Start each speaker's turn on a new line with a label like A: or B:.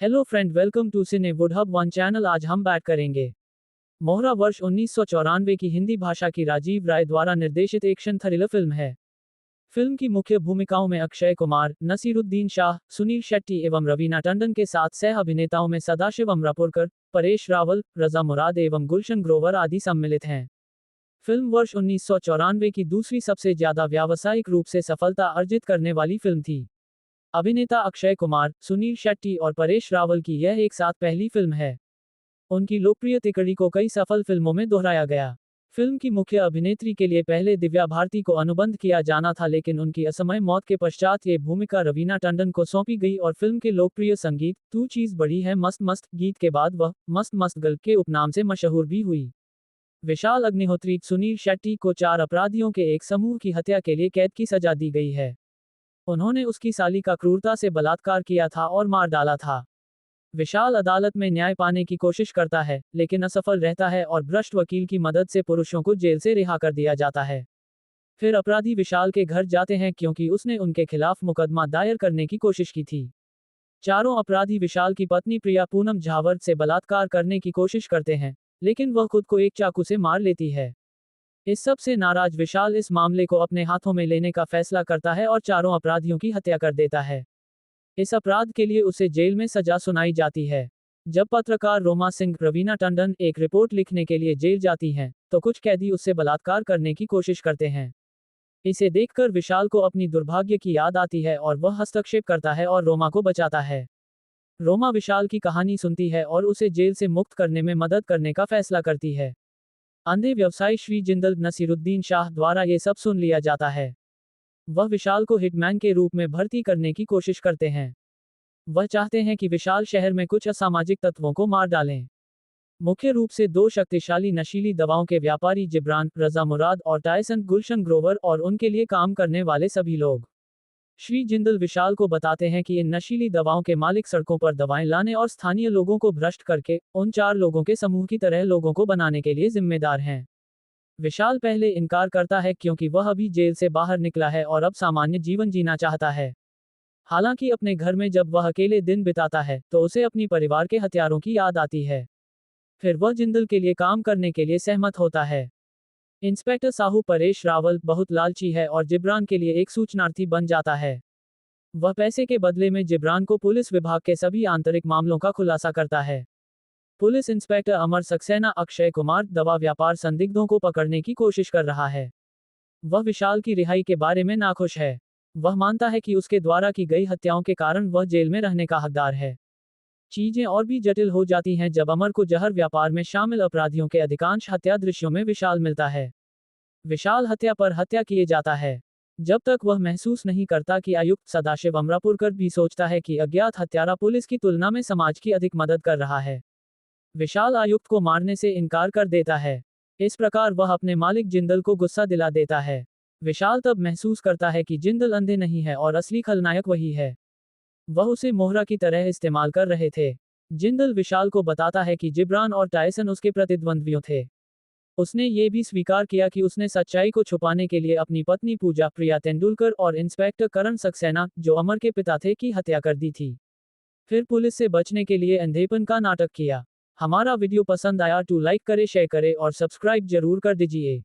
A: Hello friend, welcome to cine wood hub one channel. आज हम बात करेंगे मोहरा वर्ष 1994 की हिंदी भाषा की राजीव राय द्वारा निर्देशित एक्शन थ्रिलर फिल्म है। फिल्म की मुख्य भूमिकाओं में अक्षय कुमार, नसीरुद्दीन शाह, सुनील शेट्टी एवं रवीना टंडन के साथ सह अभिनेताओं में सदाशिव अमरापुरकर, परेश रावल, रजा मुराद एवं गुलशन ग्रोवर आदि सम्मिलित हैं। फिल्म वर्ष 1994 की दूसरी सबसे ज्यादा व्यावसायिक रूप से सफलता अर्जित करने वाली फिल्म थी। अभिनेता अक्षय कुमार, सुनील शेट्टी और परेश रावल की यह एक साथ पहली फिल्म है। उनकी लोकप्रिय तिकड़ी को कई सफल फिल्मों में दोहराया गया। फिल्म की मुख्य अभिनेत्री के लिए पहले दिव्या भारती को अनुबंध किया जाना था, लेकिन उनकी असमय मौत के पश्चात ये भूमिका रवीना टंडन को सौंपी गई और फिल्म के लोकप्रिय संगीत तू चीज बड़ी है मस्त मस्त गीत के बाद वह मस्त मस्त गर्ल के उपनाम से मशहूर भी हुई। विशाल अग्निहोत्री, सुनील शेट्टी को 4 अपराधियों के एक समूह की हत्या के लिए कैद की सजा दी गई है। उन्होंने उसकी साली का क्रूरता से बलात्कार किया था और मार डाला था। विशाल अदालत में न्याय पाने की कोशिश करता है, लेकिन असफल रहता है और भ्रष्ट वकील की मदद से पुरुषों को जेल से रिहा कर दिया जाता है। फिर अपराधी विशाल के घर जाते हैं क्योंकि उसने उनके खिलाफ मुकदमा दायर करने की कोशिश की थी। चारों अपराधी विशाल की पत्नी प्रिया पूनम झावर से बलात्कार करने की कोशिश करते हैं, लेकिन वह खुद को एक चाकू से मार लेती है। इस सब से नाराज विशाल इस मामले को अपने हाथों में लेने का फैसला करता है और चारों अपराधियों की हत्या कर देता है। इस अपराध के लिए उसे जेल में सजा सुनाई जाती है। जब पत्रकार रोमा सिंह, रवीना टंडन एक रिपोर्ट लिखने के लिए जेल जाती हैं, तो कुछ कैदी उससे बलात्कार करने की कोशिश करते हैं। इसे देखकर विशाल को अपनी दुर्भाग्य की याद आती है और वह हस्तक्षेप करता है और रोमा को बचाता है। रोमा विशाल की कहानी सुनती है और उसे जेल से मुक्त करने में मदद करने का फैसला करती है। अंधे व्यवसायी श्री जिंदल नसीरुद्दीन शाह द्वारा ये सब सुन लिया जाता है। वह विशाल को हिटमैन के रूप में भर्ती करने की कोशिश करते हैं। वह चाहते हैं कि विशाल शहर में कुछ असामाजिक तत्वों को मार डालें। मुख्य रूप से 2 शक्तिशाली नशीली दवाओं के व्यापारी जिब्रान, रजा मुराद और टायसन गुलशन ग्रोवर और उनके लिए काम करने वाले सभी लोग। श्री जिंदल विशाल को बताते हैं कि इन नशीली दवाओं के मालिक सड़कों पर दवाएं लाने और स्थानीय लोगों को भ्रष्ट करके उन 4 लोगों के समूह की तरह लोगों को बनाने के लिए जिम्मेदार हैं। विशाल पहले इनकार करता है क्योंकि वह अभी जेल से बाहर निकला है और अब सामान्य जीवन जीना चाहता है। हालांकि अपने घर में जब वह अकेले दिन बिताता है तो उसे अपनी परिवार के हथियारों की याद आती है। फिर वह जिंदल के लिए काम करने के लिए सहमत होता है। इंस्पेक्टर साहू परेश रावल बहुत लालची है और जिब्रान के लिए एक सूचनार्थी बन जाता है। वह पैसे के बदले में जिब्रान को पुलिस विभाग के सभी आंतरिक मामलों का खुलासा करता है। पुलिस इंस्पेक्टर अमर सक्सेना अक्षय कुमार दवा व्यापार संदिग्धों को पकड़ने की कोशिश कर रहा है। वह विशाल की रिहाई के बारे में नाखुश है। वह मानता है कि उसके द्वारा की गई हत्याओं के कारण वह जेल में रहने का हकदार है। चीजें और भी जटिल हो जाती हैं जब अमर को जहर व्यापार में शामिल अपराधियों के अधिकांश हत्या दृश्यों में विशाल मिलता है। विशाल हत्या पर हत्या किए जाता है, जब तक वह महसूस नहीं करता कि आयुक्त सदाशिव अमरापुरकर भी सोचता है कि अज्ञात हत्यारा पुलिस की तुलना में समाज की अधिक मदद कर रहा है। विशाल आयुक्त को मारने से इनकार कर देता है। इस प्रकार वह अपने मालिक जिंदल को गुस्सा दिला देता है। विशाल तब महसूस करता है कि जिंदल अंधे नहीं है और असली खलनायक वही है। वह उसे मोहरा की तरह इस्तेमाल कर रहे थे। जिंदल विशाल को बताता है कि जिब्रान और टायसन उसके प्रतिद्वंद्वियों थे। उसने ये भी स्वीकार किया कि उसने सच्चाई को छुपाने के लिए अपनी पत्नी पूजा, प्रिया तेंदुलकर और इंस्पेक्टर करण सक्सेना, जो अमर के पिता थे, की हत्या कर दी थी। फिर पुलिस से बचने के लिए अंधेपन का नाटक किया। हमारा वीडियो पसंद आया तो लाइक करे, शेयर करे और सब्सक्राइब जरूर कर दीजिए।